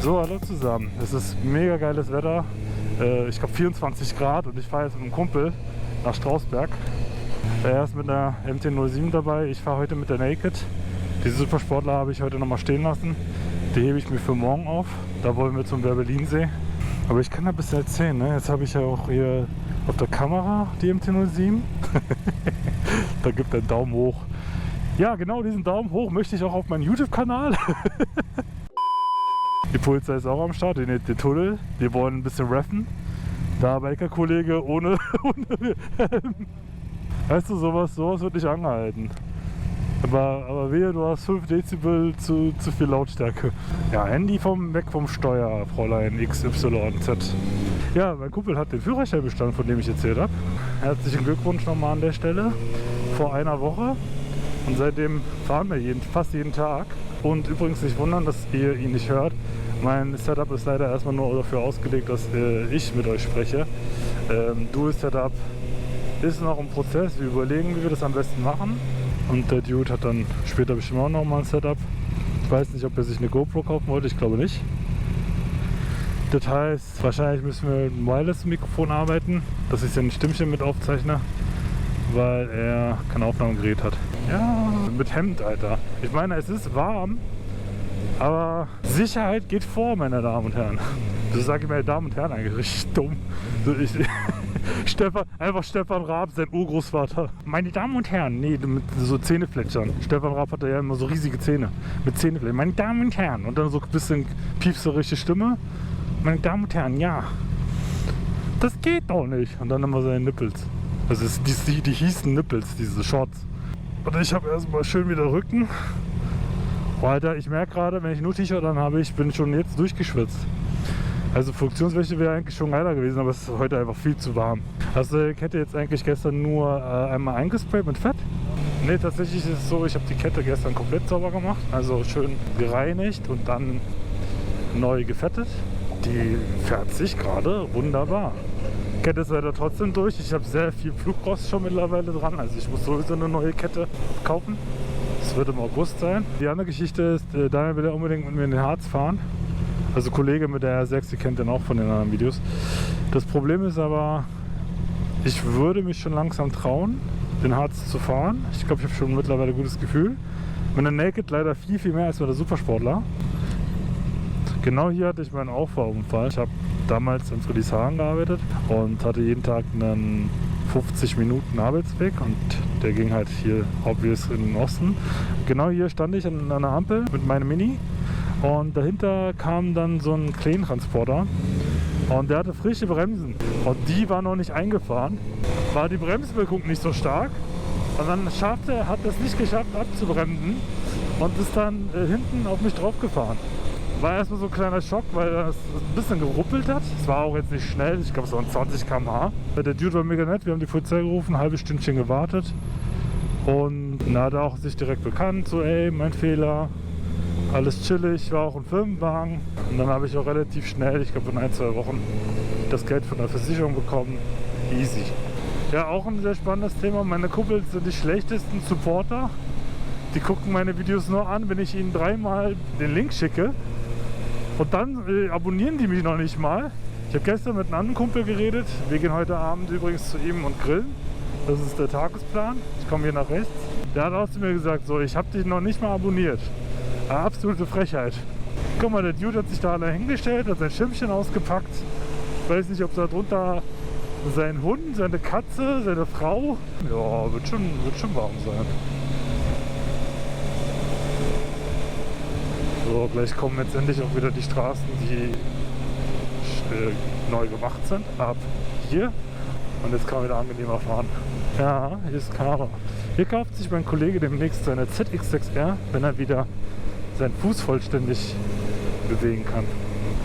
So, hallo zusammen. Es ist mega geiles Wetter. Ich glaube 24 Grad und ich fahre jetzt mit einem Kumpel nach Strausberg. Er ist mit einer MT-07 dabei. Ich fahre heute mit der Naked. Diese Supersportler habe ich heute nochmal stehen lassen. Die hebe ich mir für morgen auf. Da wollen wir zum Werbelinsee. Aber ich kann da ein bisschen erzählen. Ne? Jetzt habe ich ja auch hier auf der Kamera die MT-07. Da gibt er einen Daumen hoch. Ja, genau diesen Daumen hoch möchte ich auch auf meinen YouTube-Kanal. Die Polizei ist auch am Start, den Tunnel. Wir wollen ein bisschen raffen. Da Biker-Kollege ohne Helm. Weißt du, sowas wird nicht angehalten. Aber wehe, du hast 5 Dezibel zu viel Lautstärke. Ja, Handy weg vom Steuer, Fräulein XYZ. Ja, mein Kumpel hat den Führerschein bestanden, von dem ich erzählt habe. Herzlichen Glückwunsch nochmal an der Stelle. Vor einer Woche. Und seitdem fahren wir fast jeden Tag. Und übrigens nicht wundern, dass ihr ihn nicht hört. Mein Setup ist leider erstmal nur dafür ausgelegt, dass ich mit euch spreche. Dual-Setup ist noch im Prozess. Wir überlegen, wie wir das am besten machen. Und der Dude hat dann später bestimmt auch noch mal ein Setup. Ich weiß nicht, ob er sich eine GoPro kaufen wollte. Ich glaube nicht. Das heißt, wahrscheinlich müssen wir mit einem Wireless-Mikrofon arbeiten, dass ich sein Stimmchen mit aufzeichne, weil er kein Aufnahmegerät hat. Ja, mit Hemd, Alter. Ich meine, es ist warm, aber Sicherheit geht vor, meine Damen und Herren. Das sage ich meine Damen und Herren eigentlich richtig dumm. Stefan Raab, sein Urgroßvater. Meine Damen und Herren, nee, mit so Zähnefletschern. Stefan Raab hatte ja immer so riesige Zähne mit Zähnefletschern. Meine Damen und Herren. Und dann so ein bisschen piepserische Stimme. Meine Damen und Herren, ja. Das geht doch nicht. Und dann immer seine Nippels. Also die hießen Nippels, diese Shorts. Und ich habe erstmal schön wieder Rücken. Oh, Alter, ich merke gerade, wenn ich nur T-Shirt an habe, ich bin schon jetzt durchgeschwitzt. Also Funktionswäsche wäre eigentlich schon geiler gewesen, aber es ist heute einfach viel zu warm. Hast du die Kette jetzt eigentlich gestern nur einmal eingesprayt mit Fett? Ne, tatsächlich ist es so, ich habe die Kette gestern komplett sauber gemacht. Also schön gereinigt und dann neu gefettet. Die fährt sich gerade wunderbar. Kette ist leider trotzdem durch. Ich habe sehr viel Flugrost schon mittlerweile dran. Also ich muss sowieso eine neue Kette kaufen. Das wird im August sein. Die andere Geschichte ist, Daniel will ja unbedingt mit mir in den Harz fahren. Also Kollege mit der R6, die kennt den auch von den anderen Videos. Das Problem ist aber, ich würde mich schon langsam trauen, den Harz zu fahren. Ich glaube, ich habe schon mittlerweile ein gutes Gefühl. Mit der Naked leider viel mehr als mit der Supersportler. Genau hier hatte ich meinen Auffahrunfall. Ich habe damals in Friedrichshagen gearbeitet und hatte jeden Tag einen 50 Minuten Arbeitsweg und der ging halt hier obvious in den Osten. Genau hier stand ich an einer Ampel mit meinem Mini und dahinter kam dann so ein Kleintransporter und der hatte frische Bremsen und die war noch nicht eingefahren. War die Bremswirkung nicht so stark und dann hat es nicht geschafft abzubremsen und ist dann hinten auf mich drauf gefahren. War erstmal so ein kleiner Schock, weil das ein bisschen geruppelt hat. Es war auch jetzt nicht schnell, ich glaube so 20 km/h. Der Dude war mega nett, wir haben die Polizei gerufen, ein halbes Stündchen gewartet. Und er hat auch sich direkt bekannt, so ey, mein Fehler, alles chillig, war auch ein Firmenwagen. Und dann habe ich auch relativ schnell, ich glaube in 1-2 Wochen, das Geld von der Versicherung bekommen. Easy. Ja, auch ein sehr spannendes Thema. Meine Kumpels sind die schlechtesten Supporter. Die gucken meine Videos nur an, wenn ich ihnen 3-mal den Link schicke. Und dann abonnieren die mich noch nicht mal. Ich habe gestern mit einem anderen Kumpel geredet. Wir gehen heute Abend übrigens zu ihm und grillen. Das ist der Tagesplan. Ich komme hier nach rechts. Der hat auch zu mir gesagt, so, ich habe dich noch nicht mal abonniert. Eine absolute Frechheit. Guck mal, der Dude hat sich da alle hingestellt, hat sein Schimpfchen ausgepackt. Ich weiß nicht, ob da drunter sein Hund, seine Katze, seine Frau. Ja, wird schon warm sein. So, gleich kommen jetzt endlich auch wieder die Straßen, die neu gemacht sind, ab hier. Und jetzt kann man wieder angenehmer fahren. Ja, hier ist Kara. Hier kauft sich mein Kollege demnächst seine ZX6R, wenn er wieder seinen Fuß vollständig bewegen kann.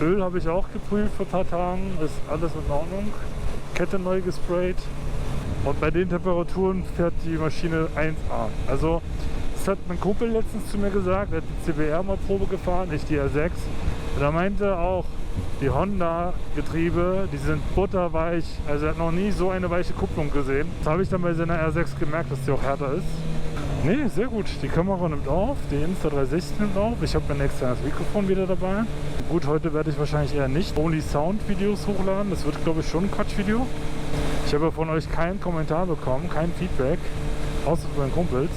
Öl habe ich auch geprüft vor ein paar Tagen, ist alles in Ordnung. Kette neu gesprayt. Und bei den Temperaturen fährt die Maschine 1A. Also das hat mein Kumpel letztens zu mir gesagt, er hat die CBR mal Probe gefahren, nicht die R6. Und er meinte auch, die Honda-Getriebe, die sind butterweich. Also er hat noch nie so eine weiche Kupplung gesehen. Das habe ich dann bei seiner R6 gemerkt, dass die auch härter ist. Ne, sehr gut. Die Kamera nimmt auf, die Insta360 nimmt auf. Ich habe mein externes Mikrofon wieder dabei. Gut, heute werde ich wahrscheinlich eher nicht Only Sound Videos hochladen. Das wird, glaube ich, schon ein Quatschvideo. Ich habe von euch keinen Kommentar bekommen, kein Feedback, außer von meinen Kumpels.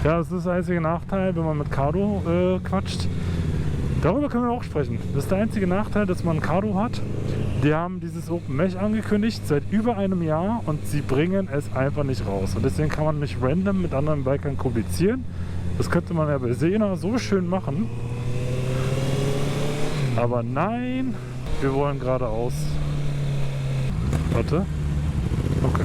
Ja, das ist der einzige Nachteil, wenn man mit Cardo quatscht. Darüber können wir auch sprechen. Das ist der einzige Nachteil, dass man Cardo hat. Die haben dieses Open Mech angekündigt seit über einem Jahr und sie bringen es einfach nicht raus. Und deswegen kann man nicht random mit anderen Bikern kommunizieren. Das könnte man ja bei Sena so schön machen. Aber nein, wir wollen geradeaus. Warte. Okay.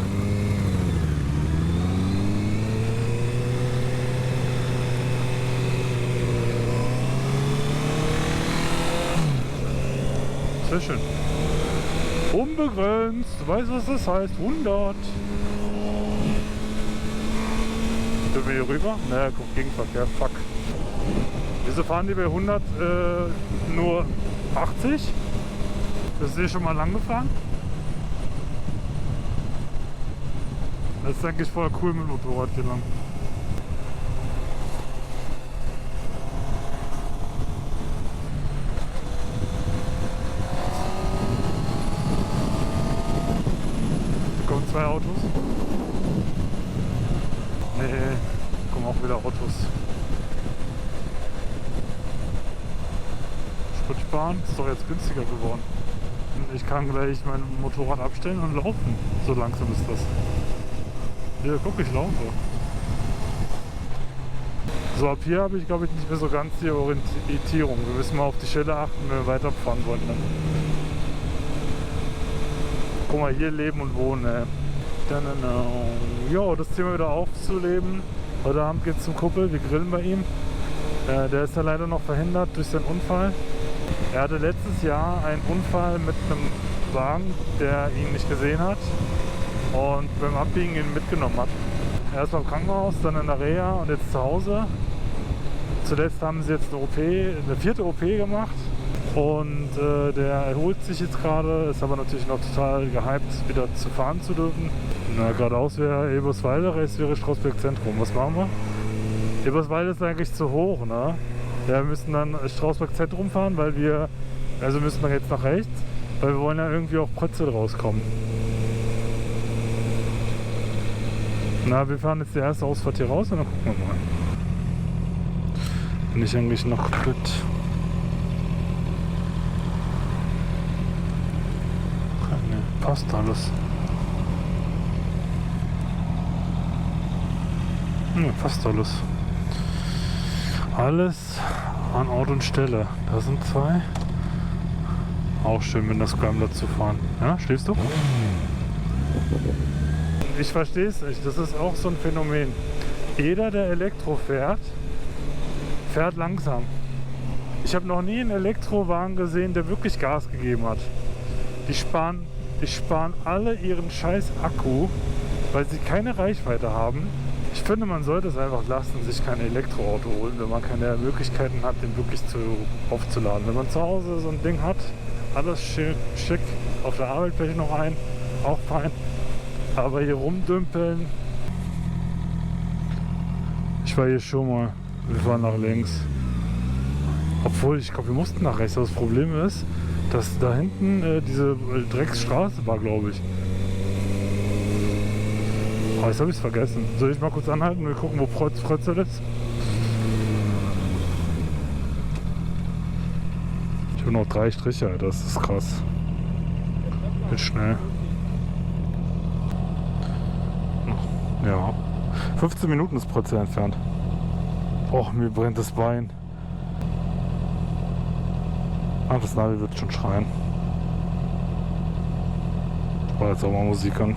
Sehr schön. Unbegrenzt. Du weißt, was das heißt? 100. Dürfen wir hier rüber? Naja, guck, Gegenverkehr. Fuck. Wieso fahren die bei 100 nur 80? Das ist hier schon mal lang gefahren? Das ist eigentlich voll cool mit dem Motorrad hier lang. Hier kommen 2 Autos. Nee, kommen auch wieder Autos. Sprit sparen, ist doch jetzt günstiger geworden. Ich kann gleich mein Motorrad abstellen und laufen. So langsam ist das. Ja, guck, ich laufe. So, ab hier habe ich, glaube ich, nicht mehr so ganz die Orientierung. Wir müssen mal auf die Schilder achten, wenn wir weiterfahren wollen. Ne? Guck mal, hier leben und wohnen. Jo, das Thema wieder aufzuleben. Heute Abend geht es zum Kumpel, wir grillen bei ihm. Der ist ja leider noch verhindert durch seinen Unfall. Er hatte letztes Jahr einen Unfall mit einem Wagen, der ihn nicht gesehen hat und beim Abbiegen ihn mitgenommen hat. Erst beim Krankenhaus, dann in der Reha und jetzt zu Hause. Zuletzt haben sie jetzt eine 4. OP gemacht und der erholt sich jetzt gerade, ist aber natürlich noch total gehypt, wieder zu fahren zu dürfen. Na, geradeaus wäre Eberswalde, rechts wäre Strausberg Zentrum. Was machen wir? Eberswalde ist eigentlich zu hoch, ne? Ja, wir müssen dann Strausberg Zentrum fahren, weil wir, also müssen wir jetzt nach rechts, weil wir wollen ja irgendwie auf Prötzel rauskommen. Na, wir fahren jetzt die erste Ausfahrt hier raus und dann gucken wir mal. Bin ich eigentlich noch gut? Ne, passt alles. Ne, passt alles. Alles an Ort und Stelle. Da sind 2. Auch schön mit der Scrambler zu fahren. Ja, schläfst du? Ich verstehe es nicht. Das ist auch so ein Phänomen. Jeder, der Elektro fährt, fährt langsam. Ich habe noch nie einen Elektrowagen gesehen, der wirklich Gas gegeben hat. Die sparen alle ihren scheiß Akku, weil sie keine Reichweite haben. Ich finde, man sollte es einfach lassen, sich kein Elektroauto holen, wenn man keine Möglichkeiten hat, den wirklich aufzuladen. Wenn man zu Hause so ein Ding hat, alles schick, auf der Arbeit vielleicht noch ein, auch fein. Aber hier rumdümpeln. Ich war hier schon mal. Wir fahren nach links. Obwohl, ich glaube, wir mussten nach rechts. Aber das Problem ist, dass da hinten diese Drecksstraße war, glaube ich. Aber jetzt habe ich es vergessen. Soll ich mal kurz anhalten und wir gucken, wo Prötzel ist? Ich habe noch 3 Striche, das ist krass. Wird schnell. Ja. 15 Minuten ist Prötzel entfernt. Och, mir brennt das Bein. Ach, das Navi wird schon schreien. Ich war jetzt auch mal Musik an.